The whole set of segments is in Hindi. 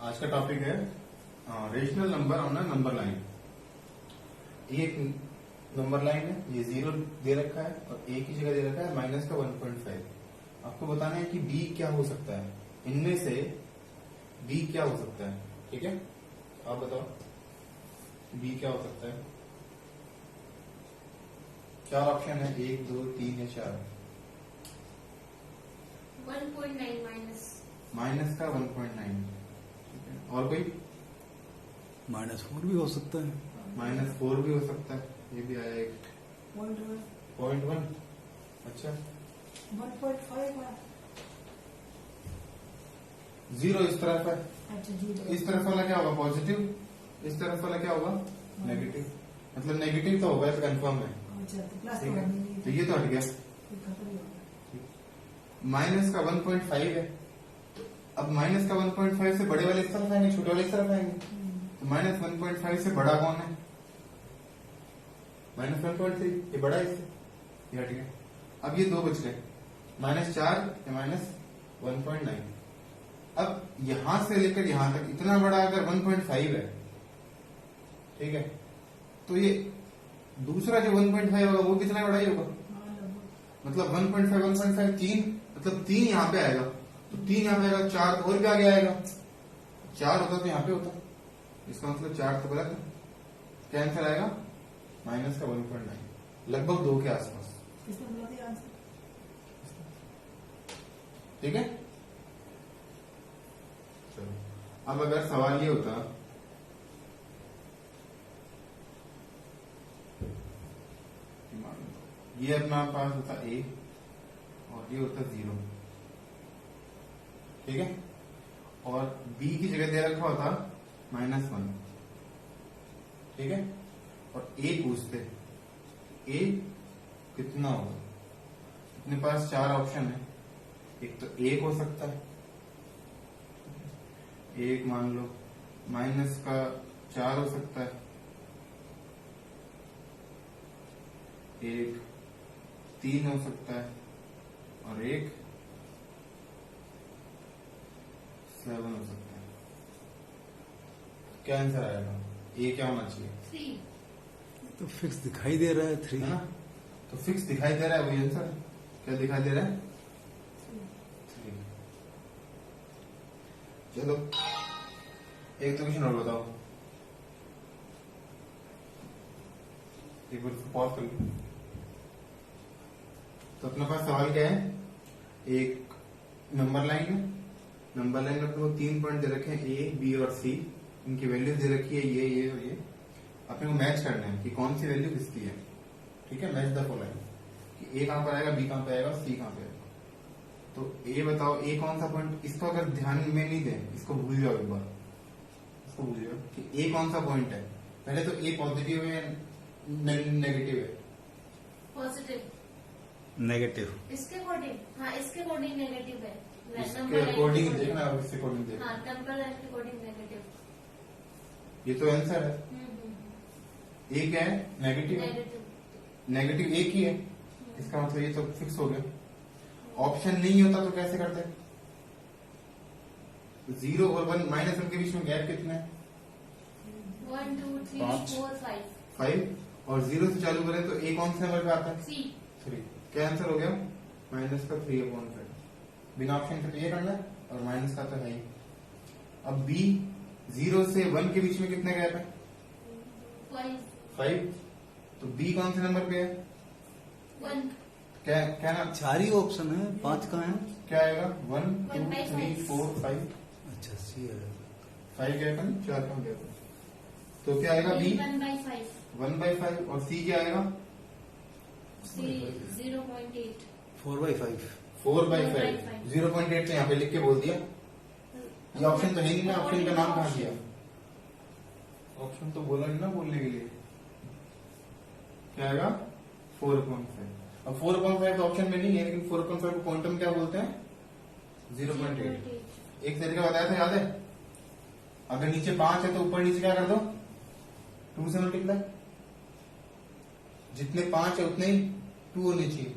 आज का टॉपिक है rational number on a number line. एक नंबर लाइन है, ये 0 दे रखा है और a की जगह दे रखा है माइनस का 1.5। आपको बताना है कि b क्या हो सकता है, इनमें से b क्या हो सकता है। ठीक है, आप बताओ b क्या हो सकता है। 4 ऑप्शन है, 1 2 3 या 4। 1.9 माइनस माइनस का 1.9। और कोई? -4 भी हो सकता है। -4 भी हो सकता है, ये भी आया एक। 0.1। अच्छा, 0 इस तरफ है, इस तरफ वाला क्या होगा पॉजिटिव, इस तरफ वाला क्या होगा नेगेटिव। मतलब नेगेटिव तो होगा, कंफर्म है। ठीक है, तो ये तो हट गया। माइनस का 1.5 है, अब माइनस का 1.5 से बड़े वाले इस तरफ आएंगे, छोटे वाले इस तरफ आएंगे। तो माइनस 1.5 से बड़ा कौन है? -1.3, ये बड़ा है इससे, ये हट गया। अब ये दो बच गए, -4 या -1.9। अब यहां से लेकर यहां तक इतना बड़ा अगर 1.5 है, ठीक है, तो ये दूसरा जो 1.5 होगा वो कितना बड़ा ही होगा। मतलब 1.5 3, मतलब 3 यहाँ पे आएगा, तो 3 यहाँ पे आएगा, 4 और भी आगे आएगा। 4 होता तो यहाँ पे होता, इसका मतलब 4 तो गलत है। क्या आंसर आएगा? माइनस का 1.9, लगभग 2 के आसपास। ठीक है, चलो अब अगर सवाल ये होता ये अपना पास होता a और ये होता 0, ठीक है, और b की जगह दे रखा होता -1, ठीक है, और a पूछते a कितना होगा। अपने पास 4 ऑप्शन है, एक तो 1 हो सकता है, 1 मान लो, माइनस का 4 हो सकता है, 1 3 हो सकता है, और 1 7 हो सकता है। क्या आंसर आएगा? ए क्या होना चाहिए? 3। तो फिक्स दिखाई दे रहा है 3, है ना, तो फिक्स दिखाई दे रहा है, वही आंसर। क्या दिखाई दे रहा है? 3। चलो एक तो क्वेश्चन और बताओ, एक बार पॉज कर लो। तो अपने पास सवाल क्या है, एक नंबर लाइन है, नंबर लाइन में अपने को 3 पॉइंट दे रखे हैं, ए बी और सी। इनकी वैल्यूज दे रखी है ये और ये। अपने को मैच करना है कि कौन सी वैल्यू किसकी है। ठीक है, मैच द फॉलोइंग, कि ए कहां पर आएगा, बी कहां पर आएगा, सी कहां पर आएगा। तो ए बताओ, ए कौन सा पॉइंट, इसको अगर ध्यान में नहीं दें, इसको भूल जाओ एक बार, इसको भूल जाओ कि ए कौन सा पॉइंट है। पहले तो ए पॉजिटिव है नेगेटिव है? पॉजिटिव। नेगेटिव। इसके अकॉर्डिंग, हाँ इसके अकॉर्डिंग नेगेटिव है। इसके अकॉर्डिंग देखना, अब इसके अकॉर्डिंग देखना। हाँ, नंबर लाइन के अकॉर्डिंग नेगेटिव। ये तो आंसर है। ए क्या है? नेगेटिव है। नेगेटिव एक ही है, इसका मतलब ये तो फिक्स हो गया। ऑप्शन नहीं होता तो कैसे करते? 0 और 1 -1 के बीच में गैप कितना है? 1 2 3 4 5। 5। और 0 से चालू करें तो ए कौन से नंबर पे आता है? 3। क्या आंसर हो गया? -3/5। बिना ऑप्शन के तो ये करना है, और माइनस का तो है ही। अब बी 0 से 1 के बीच में कितना गैप है? 5। तो बी कौन से नंबर पे है? 1। क्या ना, 4 ही ऑप्शन है, 5 कहाँ है? क्या आएगा? 1 2 3 4 5। अच्छा सी है। 5 गैप है, 4 कम गैप है। तो क्या आएगा? बी 1/5। 1/5। और सी क्या आएगा? सी 0.8। 4/5। 4/5। 0.8 तो यहाँ पे लिख के बोल दिया। ये ऑप्शन तो है नहीं ना, ऑप्शन का नाम कहाँ दिया? ऑप्शन तो बोला नहीं ना बोलने के लिए। क्या आएगा? 4/5। अब 4/5 तो ऑप्शन में नहीं है, लेकिन 4/5 को क्वांटम क्या बोलते हैं? 0.8। एक तरीका बताया था, याद है? अगर नीचे 5 है तो ऊपर नीचे क्या कर दो? 2 से मल्टीप्लाई। जितने 5 है उतने ही 2 होने चाहिए।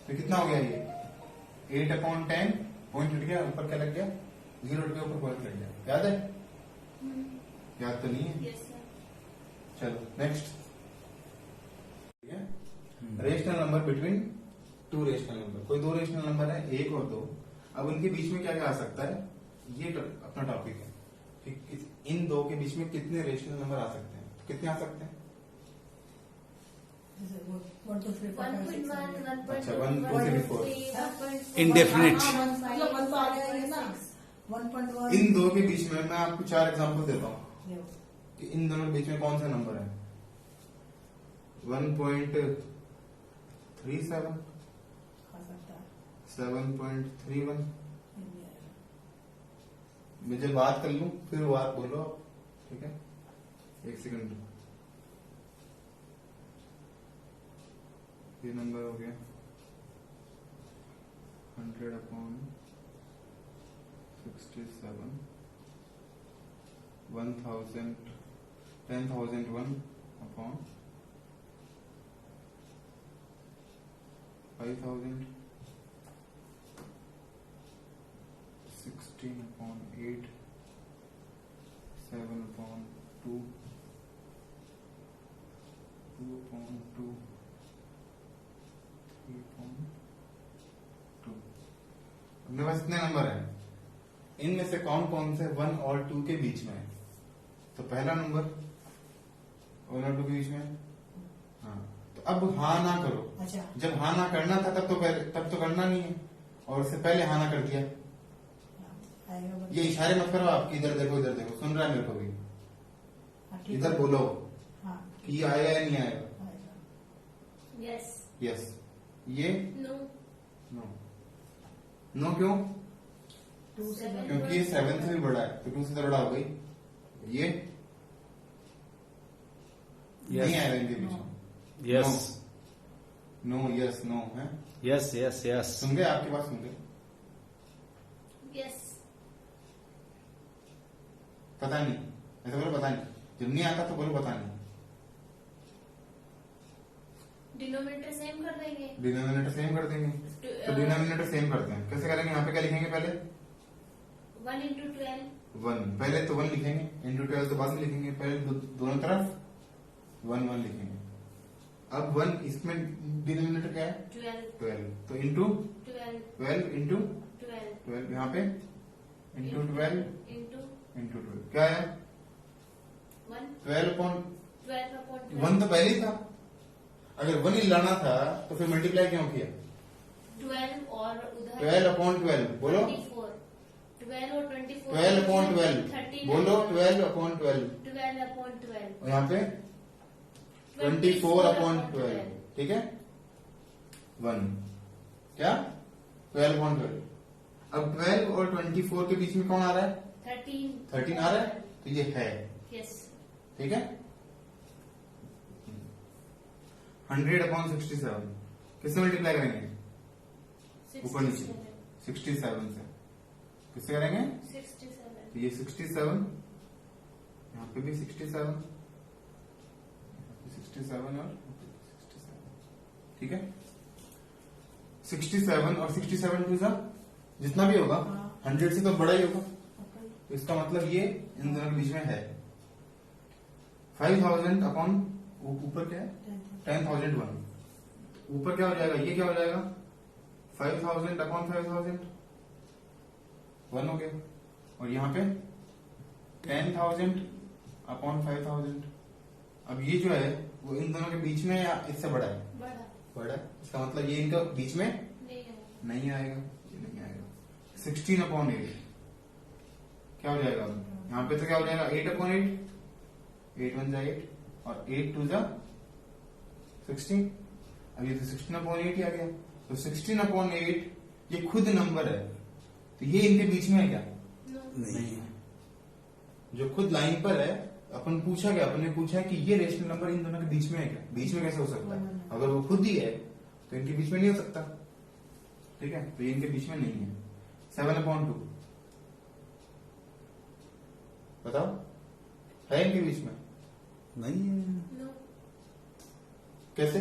तो कितना हो गया ये? 8/10। पॉइंट हट गया, ऊपर क्या लग गया? जीरो के ऊपर पॉइंट लग जाए। याद है? याद तो नहीं है? Yes sir. चलो नेक्स्ट। ठीक है, rational number between two rational number. कोई दो रेशनल नंबर है, एक और दो, अब उनके बीच में क्या क्या आ सकता है, ये अपना टॉपिक है कि इन दो के बीच में कितने रेशनल नंबर आ सकते हैं। तो कितने आ सकते हैं? 1.1, 1.2, अच्छा, 1, 2, 3, 4। 1.4 Indefinite. मतलब 1 तो आ जाएगा ना। 1.1 इन दो के बीच में मैं आपको 4 एग्जांपल देता हूँ कि इन दोनों के बीच में कौन सा नंबर है। 1.37, खा सकता है। 7.31। नहीं आएगा। मैं जब बात कर लूं फिर वो बात बोलो आप, ठीक है? एक सेकंड। ये नंबर हो गया 100/67, 1000, 10,001/5000, 16/8, 7/2, 2/2, 3/2। अपने पास इतने नंबर है, इनमें से कौन कौन से 1 और 2 के बीच में है? तो पहला नंबर 1 और 2 के बीच में है। हाँ, तो अब हाँ ना करो। अच्छा। जब हाँ ना करना था तब तो करना नहीं है, और उससे पहले हाँ ना कर दिया। आएगा बस। ये इशारे मत करो आप कि इधर देखो इधर देखो, सुन रहा है मेरे को भी। हाँ, ठीक इधर है। बोलो हाँ, कि ये आएगा या नहीं आएगा। आएगा। यस। यस। ये नो। नो। नो क्यों? 2 से Seven. क्योंकि ये 7 से भी बड़ा है, तो 2 से तो बड़ा हो गई। ये नहीं आएगा इनके बीच में। यस नो, यस, नो है। Yes yes yes. सुन गए? आपके पास सुन गए? यस। पता नहीं, ऐसा बोलो पता नहीं। जब नहीं आता तो बोलो पता नहीं। डिनोमिनेटर सेम कर देंगे। डिनोमिनेटर सेम कर देंगे, तो डिनोमिनेटर सेम करते हैं। कैसे करेंगे? यहाँ पे क्या लिखेंगे? पहले 1 into 12। 1, पहले तो 1 लिखेंगे, इंटू 12 तो बाद में लिखेंगे। पहले दोनों तरफ 1 1 लिखेंगे। अब 1 इसमें डिनोमिनेटर क्या है? 12, तो इंटू 12 इंटू 12 12, यहाँ पे इंटू 12 into इंटू 12 क्या है? 1 12 अपॉन 12 upon 12 1 तो पहले ही था। अगर 1 ही लाना था तो फिर मल्टीप्लाई क्यों किया? 12 और उधर 12 अपॉन 12 बोलो। 24 12 और 24 12 अपॉन 12 39 बोलो। 12 अपॉन 12 12 upon 12 और यहाँ पे 24 अपॉन 12, ठीक है? 1 क्या? 12 अपॉन 12। अब 12 और 24 के बीच में कौन आ रहा है? 13 आ रहा है, तो ये है, यस। ठीक है? 100/67 किससे मल्टीप्लाई करेंगे? ऊपर नीचे 67 से किससे करेंगे? 67 तो ये 67, यहाँ पे भी 67, 67 और 67, ठीक है? 67 और 67 टू सा जितना भी होगा 100 से तो बड़ा ही होगा, तो इसका मतलब ये इन दोनों के बीच में है। 5000 अपॉन ऊपर क्या है? 10,001। ऊपर क्या हो जाएगा? ये क्या हो जाएगा? 5000 अपॉन 5000 1 हो गया, और यहाँ पे 10,000 अपॉन 5,000। अब ये जो है वो इन दोनों के बीच में या इससे बड़ा है? बड़ा बड़ा है, इसका मतलब ये इनका बीच में नहीं है। नहीं आएगा, ये नहीं आएगा। 16/8 क्या हो जाएगा? यहाँ पे तो क्या हो जाएगा? 8/8, 8 1 जा 8 और 8 2 जा 16। अब ये तो 16/8 ही आ गया, तो 16/8 ये खुद नंबर है, तो ये इनके बीच में है क्या? नो। नहीं है। जो खुद लाइन पर है, अपन पूछा क्या? अपन ने पूछा कि ये रेशनल नंबर इन दोनों के बीच में है क्या? बीच में कैसे हो सकता है? अगर वो खुद ही है तो इनके बीच में नहीं हो सकता, ठीक है? तो ये इनके बीच में नहीं है। 7/2 बताओ, है इनके बीच में? नहीं है। नो। कैसे?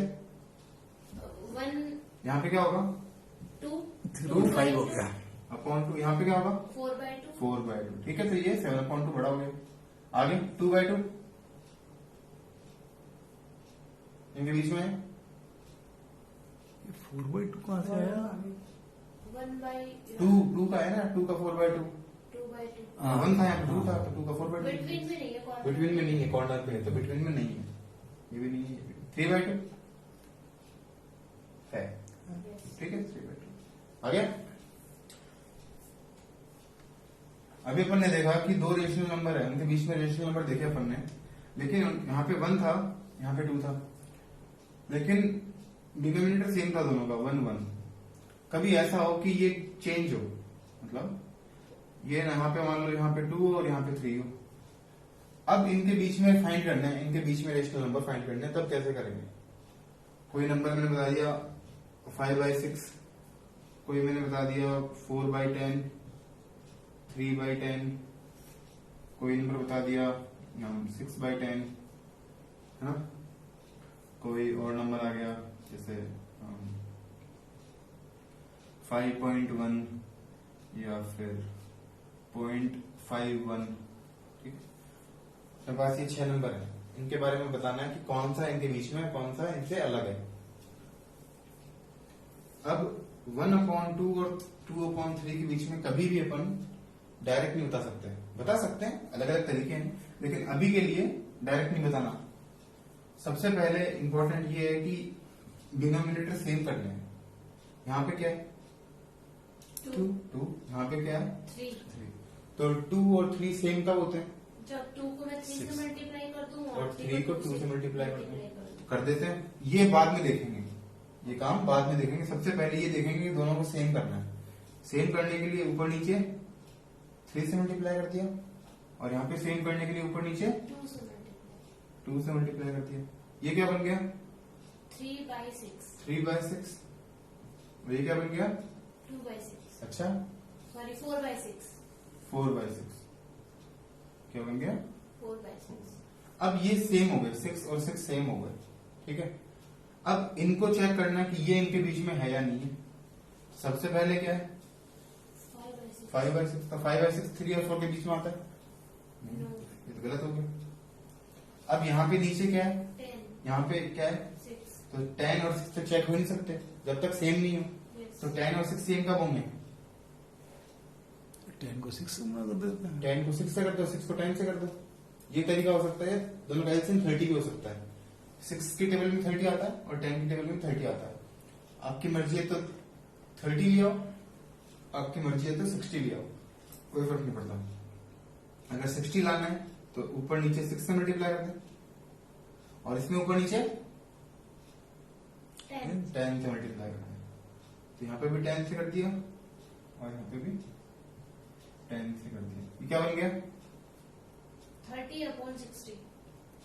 1 यहाँ पे क्या होगा? 2 2 5 हो गया। अपॉन 2, यहाँ पे क्या होगा 4/2 4/2। ठीक है, तो ये 7/2 बड़ा हो गया। आगे 2/2 इनके बीच में 4/2 कहाँ से आया? 2 का है ना, 2 का 4/2 2/2 हाँ। 1 था, यहाँ पे 2 था, तो 2 का 4/2 बिटवीन में नहीं है कॉर्नर। बिटवीन में नहीं है, कॉर्नर पे है, तो बिटवीन में नहीं है, ये भी नहीं है। 3/2 है, Yes. ठीक है 3/2 आ गया। अभी अपन ने देखा कि दो रेशनल नंबर है, उनके बीच में रेशनल नंबर देखे अपन ने, लेकिन यहाँ पे 1 था, यहाँ पे 2 था, लेकिन डिनोमिनेटर सेम था दोनों का 1 1। कभी ऐसा हो कि ये चेंज हो, मतलब ये यहाँ पे मान लो यहाँ पे 2 और यहाँ पे 3 हो, अब इनके बीच में फाइंड करना है, इनके बीच में रेशनल नंबर फाइंड करना है, तब कैसे करेंगे? कोई नंबर मैंने बता दिया 5/6, कोई मैंने बता दिया 4/10, 3/10, कोई नंबर बता दिया 6/10, है ना? कोई और नंबर आ गया जैसे 5.1 या फिर 0.51। ठीक है, मेरे पास ये 6 नंबर है, इनके बारे में बताना है कि कौन सा इनके बीच में है, कौन सा इनसे अलग है। अब 1/2 और 2/3 के बीच में कभी भी अपन डायरेक्ट नहीं बता सकते हैं, अलग अलग तरीके हैं, लेकिन अभी के लिए डायरेक्ट नहीं बताना। सबसे पहले इंपॉर्टेंट ये है कि डिनोमिनेटर सेम करने हैं। यहाँ पे क्या है 2, यहाँ पे क्या है 3। 3, तो 2 और 3 सेम कब होते हैं? जब 2 को मैं 3 से मल्टीप्लाई कर दूं और 3 को 2 से मल्टीप्लाई कर कर देते हैं। ये बाद में देखेंगे, ये काम बाद में देखेंगे। सबसे पहले ये देखेंगे कि दोनों को सेम करना है। सेम करने के लिए ऊपर नीचे 3 से मल्टीप्लाई कर दिया, और यहाँ पे सेम करने के लिए ऊपर नीचे 2 से मल्टीप्लाई कर दिया। ये क्या बन गया 3/6। 3/6। और ये क्या बन गया 2/6। अच्छा सॉरी 4/6। 4/6 क्या बन गया 4/6। अब ये सेम हो गए, 6 और 6 सेम हो गए। ठीक है, अब इनको चेक करना कि ये इनके बीच में है या नहीं है। सबसे पहले क्या है 5/6। 5/6, तो 5/6 3 और 4 के बीच में आता है नहीं, No. ये तो गलत हो गया। अब यहाँ पे नीचे क्या है, 10 यहाँ पे क्या है, 6। तो 10 और 6 तो चेक हो नहीं सकते जब तक सेम नहीं हो। Yes. तो 10 और 6 सेम कब होंगे? 10 को 6 से गुणा कर देते हैं। 10 को 6 से कर दो, 6 को 10 से कर दो। ये तरीका हो सकता है। दोनों का एलसीएम 30 भी हो सकता है। 6 की टेबल में 30 आता है और 10 की टेबल में 30 आता है। आपकी मर्जी है तो 30 ले आओ, आपकी मर्जी है तो 60 ले आओ, कोई फर्क नहीं पड़ता। अगर 60 लाना है तो ऊपर नीचे 6 से मल्टीप्लाई कर दें, और इसमें ऊपर नीचे 10 से मल्टीप्लाई कर दें। तो यहाँ पे भी 10 से कर दिया और यहाँ पे भी 10 से कर दिया। ये क्या बन गया 30/60।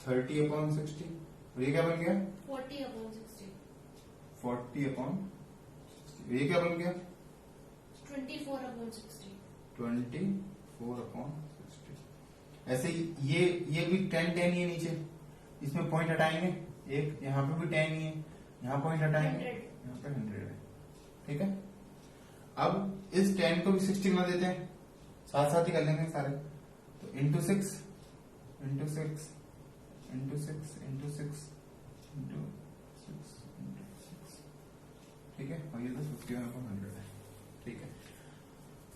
30/60। और ये क्या बन गया 40/60। 40/60। ये क्या बन गया 24/60। 24/60। ऐसे ही ये भी 10 ही है नीचे, इसमें पॉइंट हटाएंगे एक, यहाँ पे भी 10 ही है, यहाँ पॉइंट हटाएंगे, 100। यहाँ पे 100 है। ठीक है, अब इस 10 को भी 60 बना देते हैं, साथ साथ ही कर लेंगे सारे। तो into 6 into 6 into 6 into 6 into 6। ठीक है, और ये तो 51/100 है। ठीक है,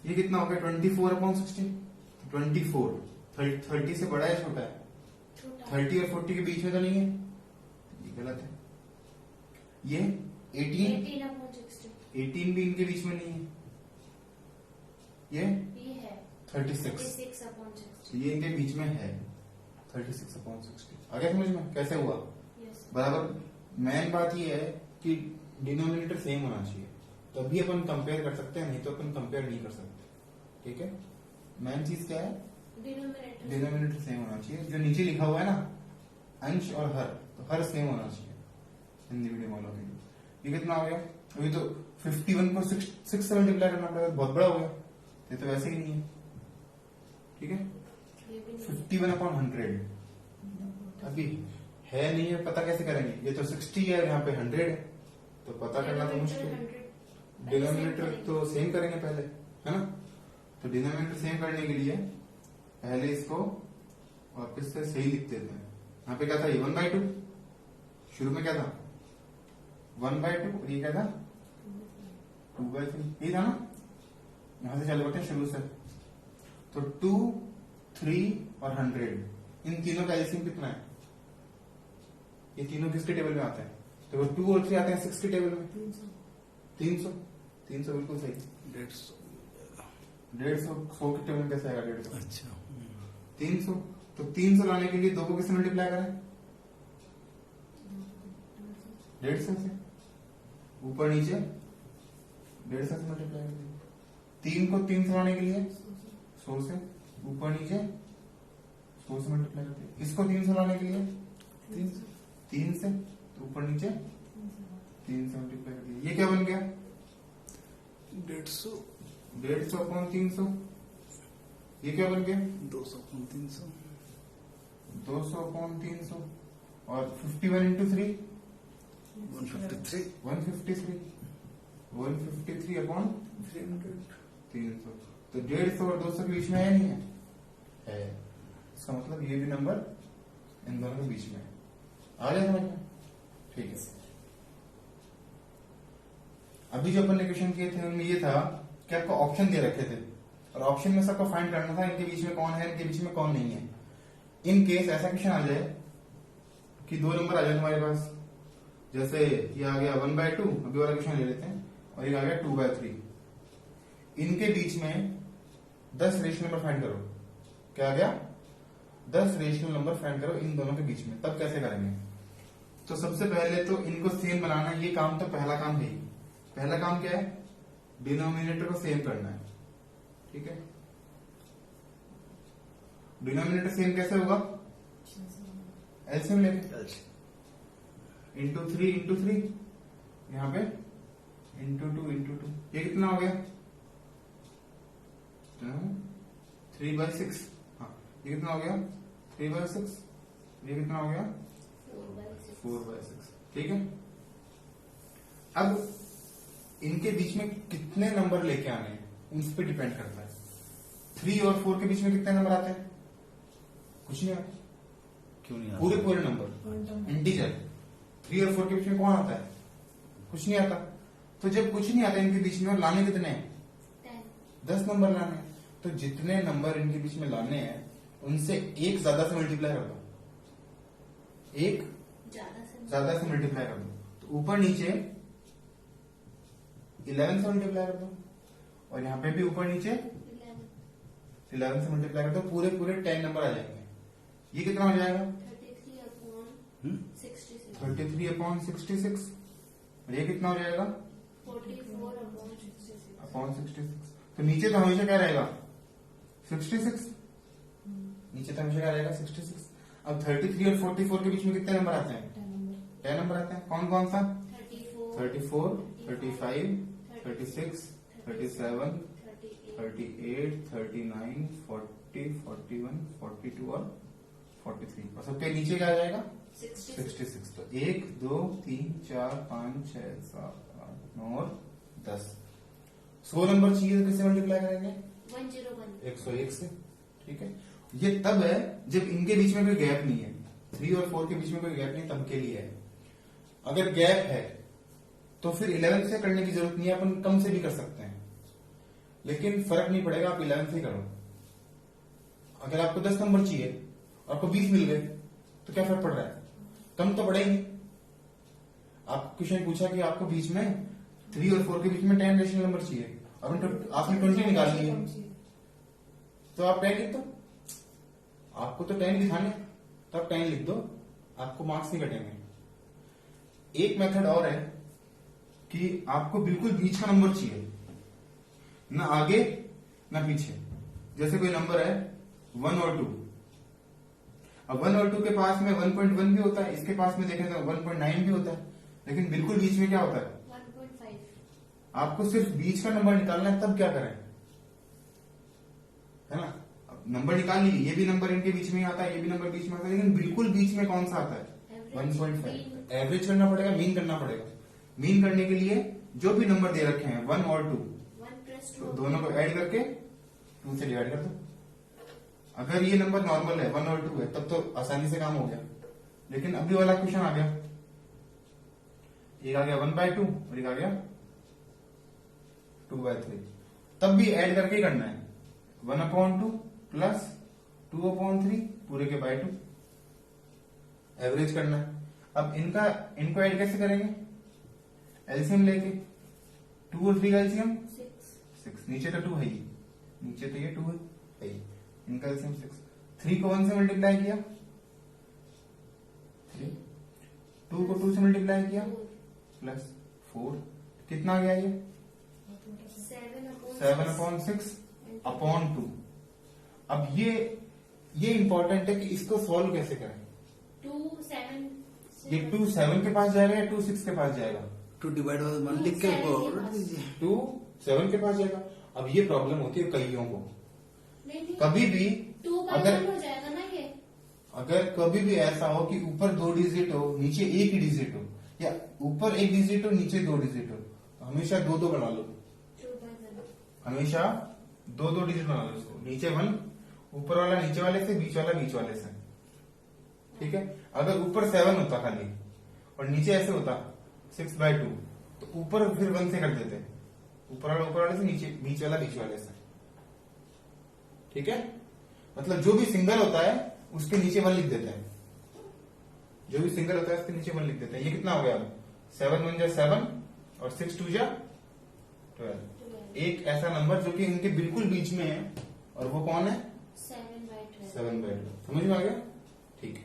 ये कितना हो गया 24/60। 24 30 से बड़ा है छोटा है? छोटा 30 और 40 के बीच में तो नहीं है, ये गलत है। ये 18 18/60। 18 भी इनके बीच में नहीं है। ये ये है 36 36/60। ये इनके बीच में है 36/60। आ गया समझ में कैसे हुआ? यस। बराबर। मेन बात ये है कि डिनोमिनेटर सेम होना चाहिए, तभी अपन कंपेयर कर सकते हैं, नहीं तो अपन कंपेयर नहीं कर सकते। ठीक है, मेन चीज क्या है डिनोमिनेटर डिनोमिनेटर सेम होना चाहिए। जो नीचे लिखा हुआ है ना अंश और हर, तो हर सेम होना चाहिए हिंदी मीडियम वालों के लिए। ये कितना हो गया? अभी तो 51 को 6 से मल्टीप्लाई करना पड़ेगा, बहुत बड़ा हो गया। ये तो वैसे ही नहीं है। ठीक है, ये भी नहीं 51/100 अभी है नहीं है, पता कैसे करेंगे? ये तो 60 है, यहाँ पे 100 है, तो पता करना तो मुश्किल है। डिनोमिनेटर तो सेम करेंगे पहले, है ना। तो डिनोमिनेटर सेम करने के लिए पहले इसको वापस से सही लिख देते हैं। यहाँ पे क्या था, ये 1/2, शुरू में क्या था 1/2 और ये क्या था 2/3, ये था ना। यहां से चालू करते हैं शुरू से। तो 2, 3 और 100, इन तीनों का एलसीएम कितना है, ये तीनों किसके टेबल में आते हैं, तो वो 2 और 3 आते हैं 6 के टेबल में। 300 बिल्कुल सही। 150 150 के टेबल में कैसे आएगा 150? अच्छा 300, तो 300 लाने के लिए 2 को किससे मल्टीप्लाई करें, 150 से, ऊपर नीचे 150 से मल्टीप्लाई करें। 3 को 300 लाने के लिए 100 से, ऊपर नीचे 100 से मल्टीप्लाई करते हैं। इसको 300 लाने के लिए 3 से, तो ऊपर नीचे 3 से मल्टीप्लाई करते हैं। ये क्या बन गया 150 150 अपॉन 300। ये क्या बन गया 200 अपॉन 300 200 अपॉन 300 और 51 इंटू 3 153 153 अपॉन 300 300। तो 150 और 200 के बीच में है नहीं है, इसका मतलब ये भी नंबर इन दोनों के बीच में है। आ गया समझ में? ठीक है। अभी जो अपन ने क्वेश्चन किए थे उनमें ये था कि आपको ऑप्शन दे रखे थे और ऑप्शन में सबको फाइंड करना था इनके बीच में कौन है, इनके बीच में कौन नहीं है। इन केस ऐसा क्वेश्चन आ जाए कि 2 नंबर आ जाए तुम्हारे पास, जैसे ये आ गया 1/2, अभी वाला क्वेश्चन ले लेते हैं, और ये आ गया 2/3। इनके बीच में 10 रेशनल नंबर फाइंड करो। क्या आ गया 10 रेशनल नंबर फाइंड करो इन दोनों के बीच में। तब कैसे करेंगे, तो सबसे पहले तो इनको सेम बनाना, ये काम तो पहला काम है। पहला काम क्या है, डिनोमिनेटर को सेम करना है। ठीक है, डिनोमिनेटर सेम कैसे होगा, एलसीएम लेके इंटू 3, यहां पे इंटू 2, ये कितना हो गया 3/6। हाँ, ये कितना हो गया 3/6, ये कितना हो गया 4/6। ठीक है, अब इनके बीच में कितने नंबर लेके आने हैं उस पर डिपेंड करता है। 3 और 4 के बीच में कितने नंबर आते हैं, कुछ नहीं आते। क्यों नहीं आता? पूरे नंबर इंटीजर। 3 और 4 के बीच में कौन आता है, कुछ नहीं आता। तो जब कुछ नहीं आता इनके बीच में, और लाने कितने हैं 10 नंबर लाने हैं, तो जितने नंबर इनके बीच में लाने हैं उनसे एक ज्यादा से मल्टीप्लाई कर दो, एक ज्यादा से मल्टीप्लाई कर दो। तो ऊपर नीचे 11 से मल्टीप्लाई कर दो, और यहाँ पे भी ऊपर नीचे 11 से मल्टीप्लाई कर दो, पूरे 10 नंबर आ जाएंगे। ये कितना हो जाएगा 33 अपॉन 66, और ये कितना हो जाएगा 44 अपॉन 66। तो नीचे तो हमेशा क्या रहेगा 66, नीचे तो हमेशा क्या रहेगा 66। अब 33 और 44 के बीच में कितने नंबर आते हैं, 10 नंबर आते हैं। कौन कौन सा 34, 35, 36, 37, 38, 39, 40, 41, 42 और 43, और सबके नीचे क्या आ जाएगा 66। तो 1, 2, 3, 4, 5, 6, 7, 8, 9 और 10। 100 नंबर चाहिए तो किससे मल्टीप्लाई करेंगे 101 से। ठीक है, ये तब है जब इनके बीच में कोई गैप नहीं है, 3 और 4 के बीच में कोई गैप नहीं, तब के लिए है। अगर गैप है तो फिर 11 से करने की जरूरत नहीं है, अपन कम से भी कर सकते हैं, लेकिन फर्क नहीं पड़ेगा, आप 11 से ही करो। अगर आपको 10 नंबर चाहिए और आपको 20 मिल गए तो क्या फर्क पड़ रहा है, कम तो पड़ेगी। आप क्वेश्चन पूछा कि आपको बीच में 3 और 4 के बीच में 10 रेशनल नंबर चाहिए, और आपने 20 निकाल लिए, तो आप 10 लिख दो। आपको तो 10 दिखाने, तो आप 10 लिख दो, आपको मार्क्स नहीं कटेंगे। एक मेथड और है कि आपको बिल्कुल बीच का नंबर चाहिए, ना आगे ना पीछे। जैसे कोई नंबर है 1 और 2, अब 1 और 2 के पास में 1.1 भी होता है, इसके पास में देखें तो 1.9 भी होता है, लेकिन बिल्कुल बीच में क्या होता है 1.5। आपको सिर्फ बीच का नंबर निकालना है, तब क्या करें, है ना। अब नंबर निकाल लीजिए, ये भी नंबर इनके बीच में आता है, ये भी नंबर बीच में आता है, लेकिन बिल्कुल बीच में कौन सा आता है 1.5। एवरेज करना पड़ेगा, मीन करना पड़ेगा। मीन करने के लिए जो भी नंबर दे रखे हैं 1 और 2, 1 + माइनस तो टू दोनों को ऐड करके 2 से डिवाइड कर दो। अगर ये नंबर नॉर्मल है 1 और 2 है तब तो आसानी से काम हो गया, लेकिन अभी वाला क्वेश्चन आ गया, एक आ गया 1/2 और एक आ गया 2/3, तब भी ऐड करके ही करना है। 1/2 प्लस 2/3 पूरे के बाय 2 एवरेज करना है। अब इनको ऐड कैसे करेंगे? एलसीएम लेके 2 और 3 का एलसीएम 6, नीचे तो 2 है ही, नीचे तो ये 2 है ही, इनका एलसीएम 6। 3 को 1 से मल्टीप्लाई किया, 3, 2 को 2 से मल्टीप्लाई किया प्लस 4, कितना आ गया ये 7/6/2। अब ये इंपॉर्टेंट है कि इसको सॉल्व कैसे करें। 2 7 ये 2 7 के पास जाएगा या 2 6 के पास जाएगा? 2 डिवाइड बाय 1 लिख के 7 के और पास। दीजिए। 2 7 के पास जाएगा। अब ये प्रॉब्लम होती है कईयों को, नहीं कभी भी 2/1 हो जाएगा ना ये। अगर कभी भी ऐसा हो कि ऊपर 2 डिजिट हो नीचे एक ही डिजिट हो, या ऊपर 1 डिजिट हो नीचे 2 डिजिट हो, तो हमेशा 2 बना लो, 2/1 हमेशा 2 डिजिट बना लो इसको। नीचे 1, ऊपर वाला नीचे वाले से, बीच वाला बीच वाले से, ठीक है। अगर ऊपर 7 होता खाली और नीचे ऐसे होता 6/2, तो ऊपर फिर 1 से कर देते, ऊपर वाले से, नीचे बीच वाला बीच वाले से, ठीक है। मतलब जो भी सिंगल होता है उसके नीचे 1 लिख देते हैं, जो भी सिंगल होता है उसके नीचे 1 लिख देते हैं। ये कितना हो गया? 7 1 जा 7 और 6 2 जा 12। एक ऐसा नंबर जो कि इनके बिल्कुल बीच में है, और वो कौन है? 7/12। 7/2। समझ में आ गया? ठीक है।